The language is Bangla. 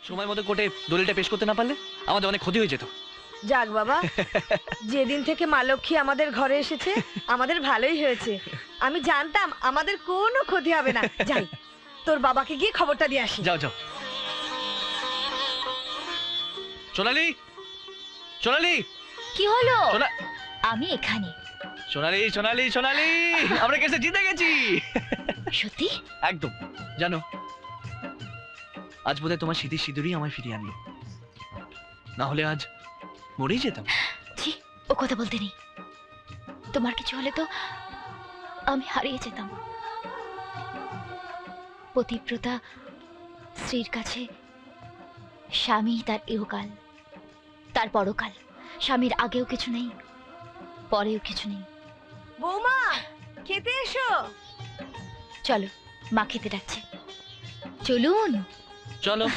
সময় মতো কোর্টে দলিলটা পেশ করতে না পারলে আমাদের অনেক ক্ষতি হয়ে যেত। যাক বাবা, যেদিন থেকে মা লক্ষ্মী আমাদের ঘরে এসেছে আমাদের ভালোই হয়েছে। আমি জানতাম আমাদের কোনো ক্ষতি হবে না। যাই, তোর বাবাকে গিয়ে খবরটা দিয়ে আসি। যাও যাও। সোনালি, সোনালি, কি হলো? সোনা- আমি এখানে। সোনালি, সোনালি, সোনালি, আমরা কেসে জিতে গেছি। সত্যি? একদম। জানো, আজ বোধহয় তোমার স্মৃতির সিঁদুরই আমায় ফিরিয়ে আনলো, না হলে আজ মরেই যেতাম। ছি, ও কথা বলতে নেই। তোমার কিছু হলে তো আমি হারিয়ে যেতাম। পতিব্রতা স্ত্রীর কাছে স্বামী তার ইহকাল, তার পরকাল। স্বামীর আগেও কিছু নেই, পরেও কিছু নেই। বৌমা, খেতে এসো। চলো, মা খেতে ডাকছে। চলুন। চলো।